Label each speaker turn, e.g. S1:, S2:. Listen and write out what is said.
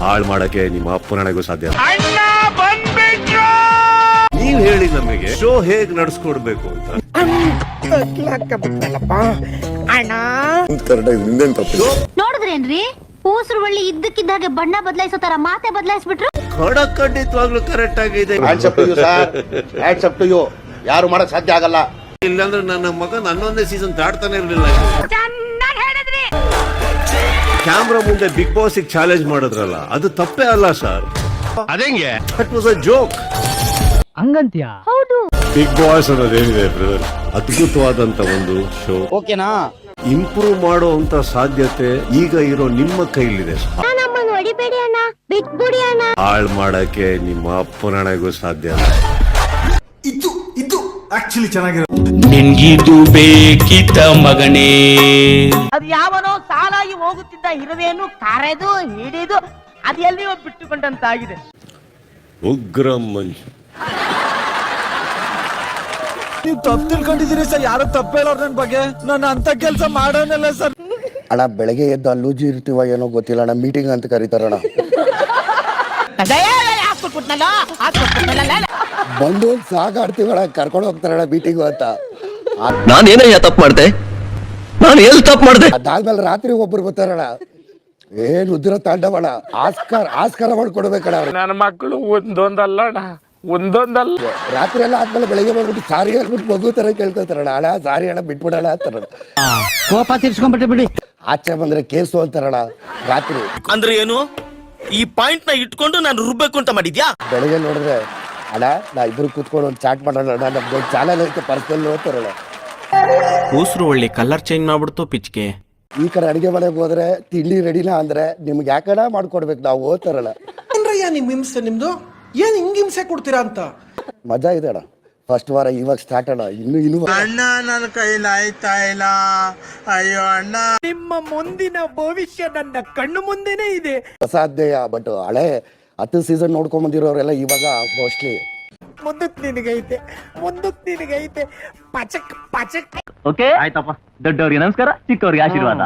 S1: ಹಾಳು ಮಾಡಕ್ಕೆ ನಿಮ್ಮ ಅಪ್ಪನಿಗೂ ಸಾಧ್ಯ. ನೀವ್ ಹೇಳಿ ನಮಗೆ ಶೋ ಹೇಗ್ ನಡ್ಸ್ಕೊಡ್ಬೇಕು ಅಂತ.
S2: ನೋಡಿದ್ರೇನ್ರಿ ಊಸರು ಬಳ್ಳಿ ಇದ್ದಕ್ಕಿದ್ದಾಗೆ ಬಣ್ಣ ಬದಲಾಯಿಸೋ ತರ ಮಾತೆ ಬದಲಾಯಿಸ್ಬಿಟ್ರು.
S1: ಖಂಡಿತವಾಗ್ಲೂ ಕರೆಕ್ಟ್ ಆಗಿದೆ.
S3: ಯಾರು ಮಾಡಕ್ ಸಾಧ್ಯ ಆಗಲ್ಲ.
S1: ಇಲ್ಲಾಂದ್ರೆ ನನ್ನ ಮಗ ನನ್ನೊಂದೇ ಸೀಸನ್ ತಾಡ್ತಾನೆ ಇರ್ಲಿಲ್ಲ. ಕ್ಯಾಮ್ರಾ ಮುಂದೆ ಬಿಗ್ ಬಾಸ್ ಚಾಲೆಂಜ್ ಮಾಡಿದ್ರಲ್ಲ, ಅದು ತಪ್ಪೇ ಅಲ್ಲ ಸರ್. ಅದೇಂಗೆ ದಟ್ ವಾಸ್ ಅ ಜೋಕ್
S4: ಹಂಗಂತ್ಯಾ?
S2: ಹೌದು.
S1: ಬಿಗ್ ಬಾಸ್ ಅನ್ನೋದೇನಿದೆ ಬ್ರದರ್, ಅದ್ಭುತವಾದಂತ ಒಂದು ಶೋ.
S4: ಓಕೆನಾ?
S1: ಇಂಪ್ರೂವ್ ಮಾಡುವಂತ ಸಾಧ್ಯತೆ ಈಗ ಇರೋ ನಿಮ್ಮ ಕೈಲಿದೆ.
S2: ಹೊಡಿಬೇಡಿ ಅಣ್ಣ, ಬಿಟ್ಬಿಡಿ ಅಣ್ಣ.
S1: ಹಾಳು ಮಾಡಕ್ಕೆ ನಿಮ್ಮ ಅಪ್ಪನಿಗೂ ಸಾಧ್ಯ ಇಲ್ಲ.
S5: ಇದು ಆಕ್ಚುಲಿ ಚೆನ್ನಾಗಿರೋ.
S6: ನಿನ್ಗಿದು ಬೇಕಿತ್ತ ಮಗನೇ?
S4: ಅದು ಯಾವನೋ ಸಾಲಾಗಿ ಹೋಗುತ್ತಿದ್ದ ಇರುವೆಯನ್ನು ಕರೆದು ಹಿಡಿದು ಅದು ಎಲ್ಲಿಯೋ ಬಿಟ್ಟುಕೊಂಡಂತಾಗಿದೆ.
S1: ಉಗ್ರ ಮಂಜು.
S5: ನೀವು ತಪ್ಪು ತಿಳ್ಕೊಂಡಿದ್ದೀರಿ ಸರ್. ಯಾರು ತಪ್ಪು ಹೇಳೋರ್ ನನ್ ಬಗ್ಗೆ. ನಾನು ಅಂತ ಕೆಲಸ ಮಾಡೋನಲ್ಲ ಸರ್.
S3: ಅಣ್ಣ ಬೆಳಗ್ಗೆ ಎದ್ದು ಅಲ್ಲೂಜಿ ಇರ್ತೀವ ಏನೋ ಗೊತ್ತಿಲ್ಲ ಅಣ್ಣ, ಮೀಟಿಂಗ್ ಅಂತ ಕರೀತಾರಣ್ಣ. ಬಂದು ಸಾಕಾಡ್ತೀವಣ್ಣ, ಕರ್ಕೊಂಡು ಹೋಗ್ತಾರಣ್ಣ ಮೀಟಿಂಗು ಅಂತ.
S6: ನಾನೇನಯ್ಯ ತಪ್ಪು ಮಾಡ್ದೆ? ನಾನು ಎಲ್ಲಿ ತಪ್ಪು ಮಾಡ್ದೆ?
S3: ಅದಾದ್ಮೇಲೆ ರಾತ್ರಿ ಒಬ್ರು ಬರ್ತಾರಣ್ಣ, ಏನ್ ಉದ್ರ ತಾಂಡವಣ, ಆಸ್ಕಾರ ಮಾಡ್ಕೊಡ್ಬೇಕಣ್ಣ ಅವ್ರಿಗೆ.
S7: ನನ್ನ ಮಕ್ಕಳು ಒಂದೊಂದಲ್ಲ
S3: ರಾತ್ರಿ ಎಲ್ಲ ಆದ್ಮೇಲೆ ಬೆಳಗ್ಗೆ ಬಂದ್ಬಿಟ್ಟು ಸಾರಿ ಹೇಳ್ಬಿಟ್ಟು ಮಗು ತರ ಕೇಳ್ಕೊತಾರಣ್ಣ, ಅಣ್ಣ ಸಾರಿ ಅಣ್ಣ ಬಿಟ್ಬಿಡೋಣ ಅಂತಾರ.
S4: ಕೋಪ ತೀರ್ಸ್ಕೊಂಡ್ಬಿಟ್ಟೆ ಬಿಡಿ.
S3: ಆಚೆ ಬಂದ್ರೆ ಕೇಸು ಅಂತಾರಣ್ಣ ರಾತ್ರಿ.
S6: ಅಂದ್ರೆ ಏನು? ಈ ಪಾಯಿಂಟ್ ನ ಇಟ್ಕೊಂಡು ನಾನು ರುಬ್ಬೇಕು ಅಂತ ಮಾಡಿದ್ಯಾ?
S3: ಬೆಳಗ್ಗೆ ನೋಡಿದ್ರೆ ಅಣ್ಣ ನಾ ಇಬ್ರು ಕೂತ್ಕೊಂಡು ಒಂದು ಚಾಟ್ ಮಾಡೋಣ ಅಣ್ಣ, ನಮ್ದು ಚಾನಲ್ ಐತೆ ಪರ್ಸನಲ್ ನೋಡ್ತಾರಣ್ಣ.
S6: ಕೂಸರು ಒಳ್ಳೆ ಕಲರ್ ಚೇಂಜ್ ಮಾಡ್ಬಿಡ್ತು ಪಿಚ್ಕೆ.
S3: ಈ ಕಡೆ ಅಡಿಗೆ ಮನೆಗೆ ಹೋದ್ರೆ ತಿಂಡಿ ರೆಡಿನಾ ಅಂದ್ರೆ ನಿಮ್ಗೆ ಯಾಕಣ ಮಾಡ್ಕೊಡ್ಬೇಕು ನಾವು ಓದ್ತಾರಣ್ಣ.
S5: ಏನ್ರಯ್ಯ ನಿಮ್ ಹಿಂಸೆ ನಿಮ್ದು? ಏನ್ ಹಿಂಗ್ ಹಿಂಸೆ ಕೊಡ್ತೀರಾ ಅಂತ.
S3: ಮಜಾ ಇದೆ ಅಣ್ಣ. ಫಸ್ಟ್ ವಾರ ಇವಾಗ ಸ್ಟಾರ್ಟ್ ಅಣ್ಣ. ಇನ್ನು
S7: ಅಣ್ಣ ನನ್ನ ಕೈಲಿ ಆಯ್ತಾ ಇಲ್ಲ. ಅಯ್ಯೋ ಅಣ್ಣ,
S4: ನಿಮ್ಮ ಮುಂದಿನ ಭವಿಷ್ಯ ನನ್ನ ಕಣ್ಣು ಮುಂದೆನೇ ಇದೆ.
S3: ಅಸಾಧ್ಯ. ಬಟ್ ಹಳೆ 10 ಸೀಸನ್ ನೋಡ್ಕೊಂಡ್ ಬಂದಿರೋರೆಲ್ಲ ಇವಾಗ ಮೋಸ್ಟ್ಲಿ
S4: ಮುಂದಕ್ಕೆ ನಿನಗೈತೆ ಪಚಕ್ ಪಚಕ್.
S6: ಓಕೆ ಆಯ್ತಪ್ಪ. ದೊಡ್ಡವ್ರಿಗೆ ನಮಸ್ಕಾರ, ಚಿಕ್ಕವ್ರಿಗೆ ಆಶೀರ್ವಾದ.